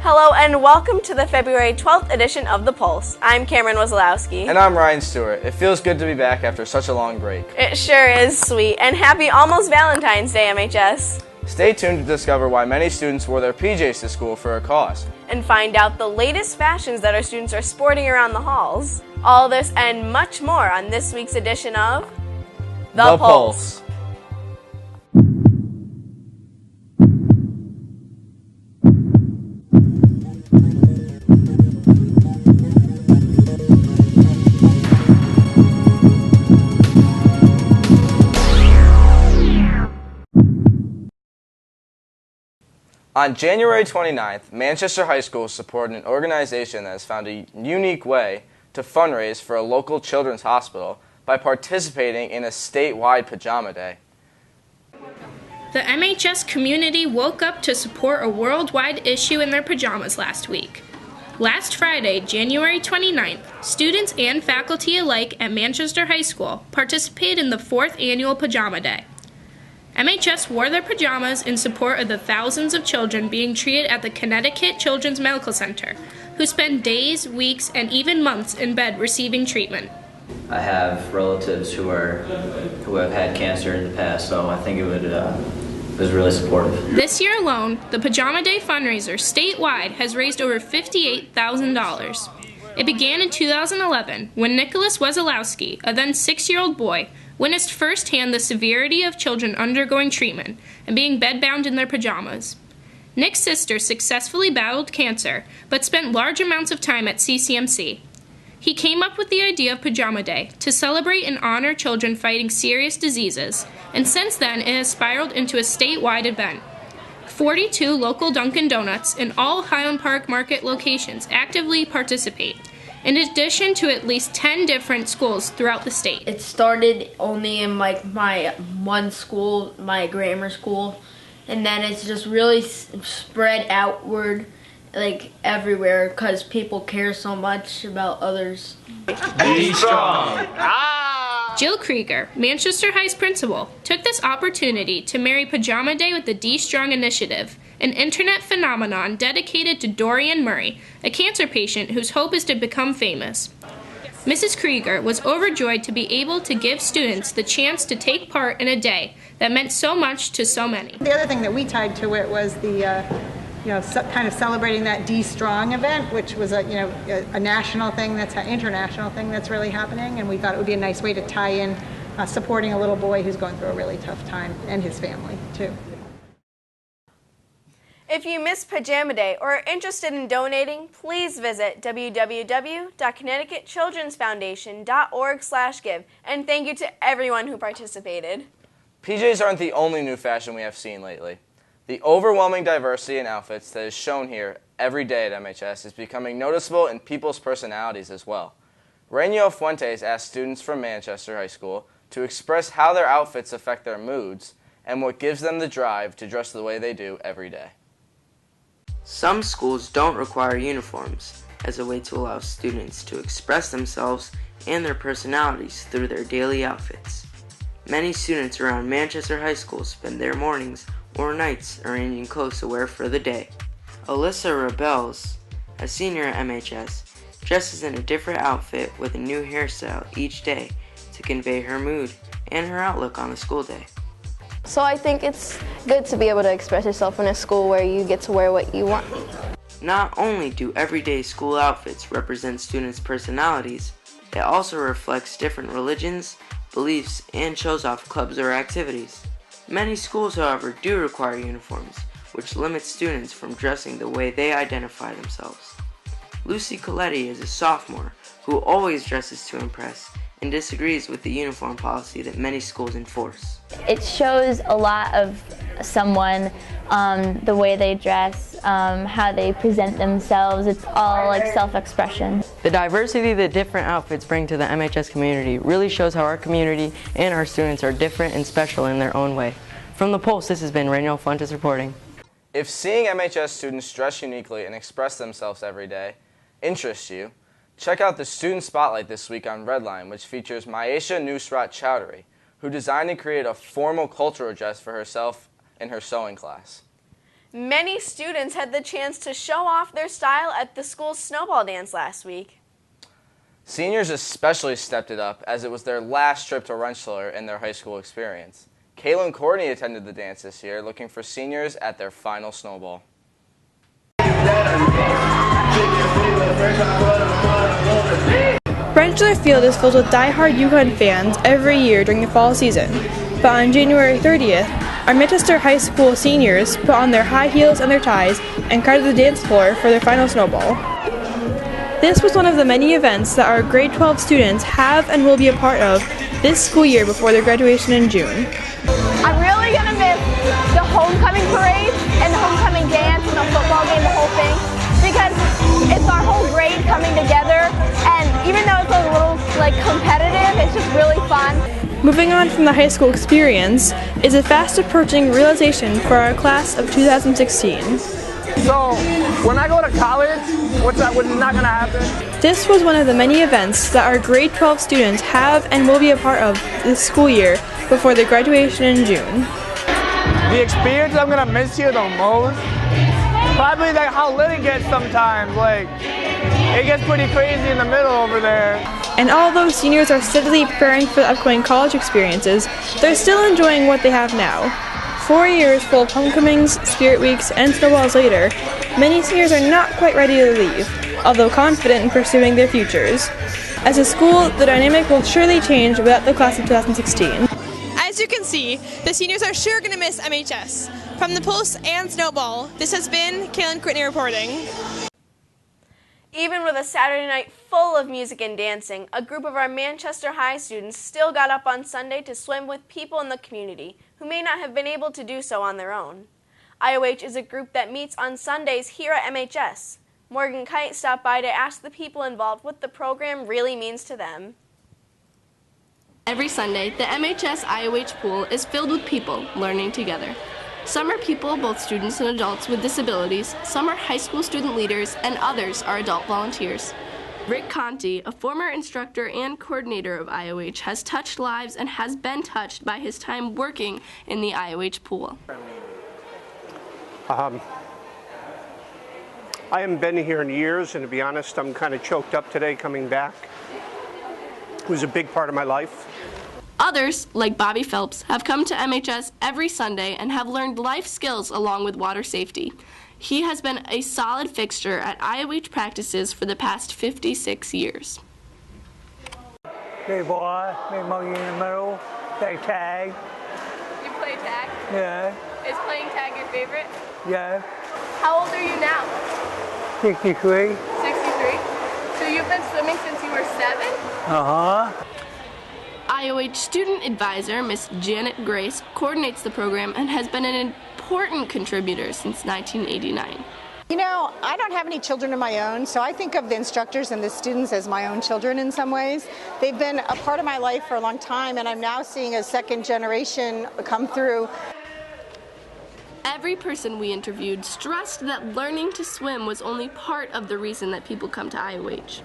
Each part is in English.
Hello and welcome to the February 12th edition of The Pulse. I'm Cameron Wozlowski. And I'm Ryan Stewart. It feels good to be back after such a long break. It sure is, sweet. And happy almost Valentine's Day, MHS. Stay tuned to discover why many students wore their PJs to school for a cause. And find out the latest fashions that our students are sporting around the halls. All this and much more on this week's edition of The Pulse. On January 29th, Manchester High School supported an organization that has found a unique way to fundraise for a local children's hospital by participating in a statewide pajama day. The MHS community woke up to support a worldwide issue in their pajamas last week. Last Friday, January 29th, students and faculty alike at Manchester High School participated in the 4th annual Pajama Day. MHS wore their pajamas in support of the thousands of children being treated at the Connecticut Children's Medical Center, who spend days, weeks, and even months in bed receiving treatment. I have relatives who have had cancer in the past, so I think it was really supportive. This year alone, the Pajama Day fundraiser statewide has raised over $58,000. It began in 2011 when Nicholas Wozlowski, a then 6-year-old boy, witnessed firsthand the severity of children undergoing treatment and being bedbound in their pajamas. Nick's sister successfully battled cancer, but spent large amounts of time at CCMC. He came up with the idea of Pajama Day to celebrate and honor children fighting serious diseases, and since then it has spiraled into a statewide event. 42 local Dunkin' Donuts in all Highland Park Market locations actively participate, in addition to at least 10 different schools throughout the state. It started only in my one school, my grammar school, and then it's just really spread outward everywhere because people care so much about others. Be strong! Jill Krieger, Manchester High's principal, took this opportunity to marry Pajama Day with the D Strong Initiative, an internet phenomenon dedicated to Dorian Murray, a cancer patient whose hope is to become famous. Mrs. Krieger was overjoyed to be able to give students the chance to take part in a day that meant so much to so many. The other thing that we tied to it was the kind of celebrating that D Strong event, which was a national thing, that's an international thing that's really happening, and we thought it would be a nice way to tie in supporting a little boy who's going through a really tough time, and his family too. If you missed Pajama Day or are interested in donating, please visit www.connecticutchildrensfoundation.org/give, and thank you to everyone who participated. PJs aren't the only new fashion we have seen lately. The overwhelming diversity in outfits that is shown here every day at MHS is becoming noticeable in people's personalities as well. Rainiel Fuentes asked students from Manchester High School to express how their outfits affect their moods and what gives them the drive to dress the way they do every day. Some schools don't require uniforms as a way to allow students to express themselves and their personalities through their daily outfits. Many students around Manchester High School spend their mornings or nights arranging clothes to wear for the day. Alyssa Rebels, a senior at MHS, dresses in a different outfit with a new hairstyle each day to convey her mood and her outlook on the school day. So I think it's good to be able to express yourself in a school where you get to wear what you want. Not only do everyday school outfits represent students' personalities, it also reflects different religions, beliefs, and shows off clubs or activities. Many schools, however, do require uniforms, which limits students from dressing the way they identify themselves. Lucy Coletti is a sophomore who always dresses to impress and disagrees with the uniform policy that many schools enforce. It shows a lot of someone, the way they dress, how they present themselves. It's all like self-expression. The diversity that different outfits bring to the MHS community really shows how our community and our students are different and special in their own way. From The Pulse, this has been Rainiel Fuentes reporting. If seeing MHS students dress uniquely and express themselves every day interests you, check out the Student Spotlight this week on Redline, which features Maisha Nusrat Chowdhury, who designed and created a formal cultural dress for herself in her sewing class. Many students had the chance to show off their style at the school's snowball dance last week. Seniors especially stepped it up as it was their last trip to Rensselaer in their high school experience. Kaylin Courtney attended the dance this year, looking for seniors at their final snowball. Rensselaer Field is filled with die-hard UConn fans every year during the fall season. But on January 30th, our Manchester High School seniors put on their high heels and their ties and crowded the dance floor for their final snowball. This was one of the many events that our grade 12 students have and will be a part of this school year before their graduation in June. I'm really going to miss the homecoming parade and the homecoming dance and the football game, the whole thing, because it's our whole grade coming together, and even though it's a little competitive, it's just really fun. Moving on from the high school experience is a fast approaching realization for our class of 2016. So, when I go to college, which is not going to happen? This was one of the many events that our grade 12 students have and will be a part of this school year before their graduation in June. The experience I'm going to miss here the most, probably how lit it gets sometimes. It gets pretty crazy in the middle over there. And although seniors are steadily preparing for the upcoming college experiences, they're still enjoying what they have now. 4 years full of homecomings, spirit weeks, and snowballs later, many seniors are not quite ready to leave, although confident in pursuing their futures. As a school, the dynamic will surely change without the class of 2016. As you can see, the seniors are sure going to miss MHS. From the Pulse and Snowball, this has been Kaylin Courtney reporting. Even with a Saturday night full of music and dancing, a group of our Manchester High students still got up on Sunday to swim with people in the community who may not have been able to do so on their own. IOH is a group that meets on Sundays here at MHS. Morgan Kite stopped by to ask the people involved what the program really means to them. Every Sunday, the MHS IOH pool is filled with people learning together. Some are people, both students and adults with disabilities, some are high school student leaders, and others are adult volunteers. Rick Conti, a former instructor and coordinator of IOH, has touched lives and has been touched by his time working in the IOH pool. I haven't been here in years, and to be honest, I'm kind of choked up today coming back. It was a big part of my life. Others, like Bobby Phelps, have come to MHS every Sunday and have learned life skills along with water safety. He has been a solid fixture at IOH practices for the past 56 years. Big boy, big monkey in the middle, play tag. You play tag? Yeah. Is playing tag your favorite? Yeah. How old are you now? 63. 63? So you've been swimming since you were 7? Uh-huh. IOH student advisor, Miss Janet Grace, coordinates the program and has been an important contributor since 1989. You know, I don't have any children of my own, so I think of the instructors and the students as my own children in some ways. They've been a part of my life for a long time, and I'm now seeing a second generation come through. Every person we interviewed stressed that learning to swim was only part of the reason that people come to IOH.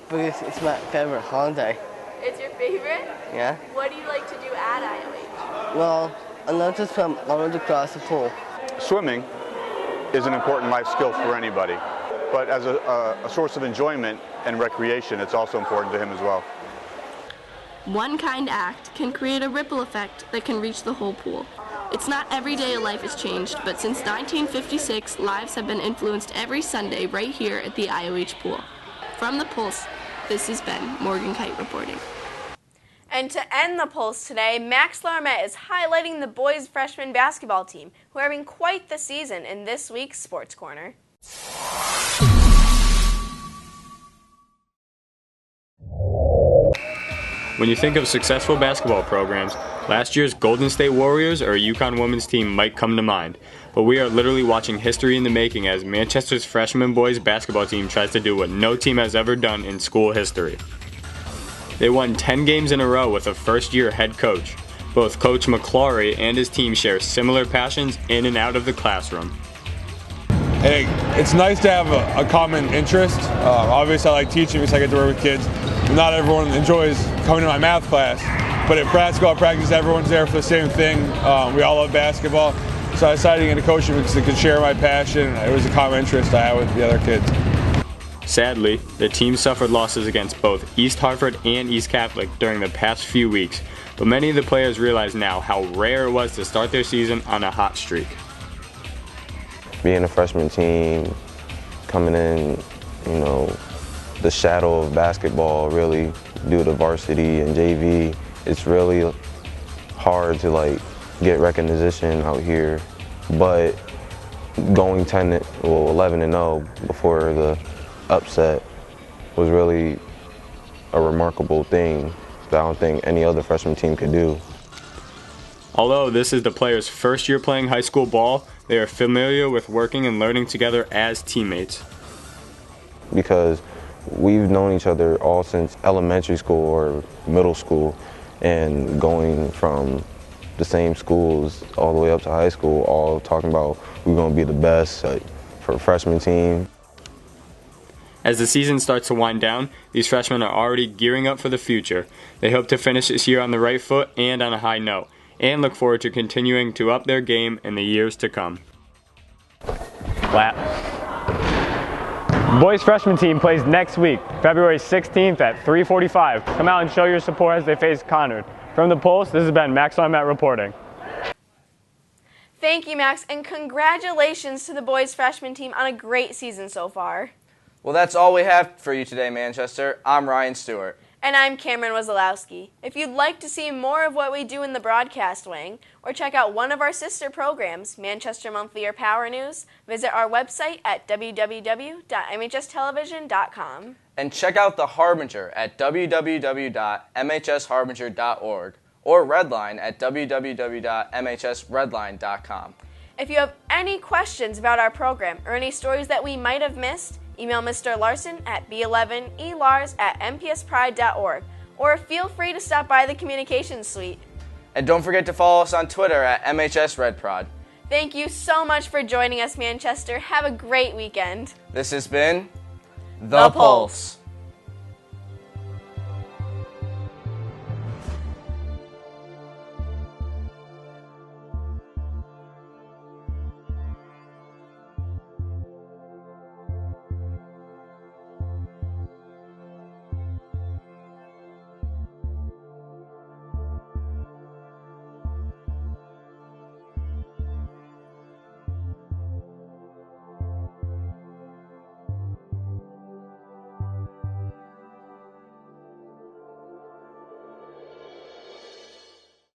Because it's my favorite holiday. It's your favorite? Yeah. What do you like to do at IOH? Well, I love to swim all across the pool. Swimming is an important life skill for anybody, but as a source of enjoyment and recreation, it's also important to him as well. One kind act can create a ripple effect that can reach the whole pool. It's not every day a life has changed, but since 1956, lives have been influenced every Sunday right here at the IOH pool. From the Pulse, this has been Morgan Kite reporting. And to end the Pulse today, Max Larmet is highlighting the boys' freshman basketball team, who are having quite the season in this week's Sports Corner. When you think of successful basketball programs, last year's Golden State Warriors or UConn women's team might come to mind. But we are literally watching history in the making as Manchester's freshman boys basketball team tries to do what no team has ever done in school history. They won 10 games in a row with a first-year head coach. Both Coach McClory and his team share similar passions in and out of the classroom. Hey, it's nice to have a common interest. Obviously I like teaching because I get to work with kids. Not everyone enjoys coming to my math class, but at basketball practice everyone's there for the same thing. We all love basketball. So I decided to get into coaching because it could share my passion. It was a common interest I had with the other kids. Sadly, the team suffered losses against both East Hartford and East Catholic during the past few weeks, but many of the players realize now how rare it was to start their season on a hot streak. Being a freshman team, coming in, you know, the shadow of basketball really due to varsity and JV, it's really hard to like get recognition out here. But going 11-0 before the upset was really a remarkable thing that I don't think any other freshman team could do. Although this is the players' first year playing high school ball, they are familiar with working and learning together as teammates. Because we've known each other all since elementary school or middle school, and going from the same schools all the way up to high school, all talking about we're going to be the best for a freshman team. As the season starts to wind down, these freshmen are already gearing up for the future. They hope to finish this year on the right foot and on a high note, and look forward to continuing to up their game in the years to come. Clap. Boys freshman team plays next week, February 16th at 3:45. Come out and show your support as they face Conard. From the Pulse, this has been Max Armet reporting. Thank you, Max, and congratulations to the boys freshman team on a great season so far. Well, that's all we have for you today, Manchester. I'm Ryan Stewart. And I'm Cameron Wazalowski. If you'd like to see more of what we do in the broadcast wing, or check out one of our sister programs, Manchester Monthly or Power News, visit our website at www.mhstelevision.com. And check out The Harbinger at www.mhsharbinger.org or Redline at www.mhsredline.com. If you have any questions about our program or any stories that we might have missed, email Mr. Larson at b11elars@mpspride.org, or feel free to stop by the communications suite. And don't forget to follow us on Twitter at MHSRedProd. Thank you so much for joining us, Manchester. Have a great weekend. This has been The Pulse.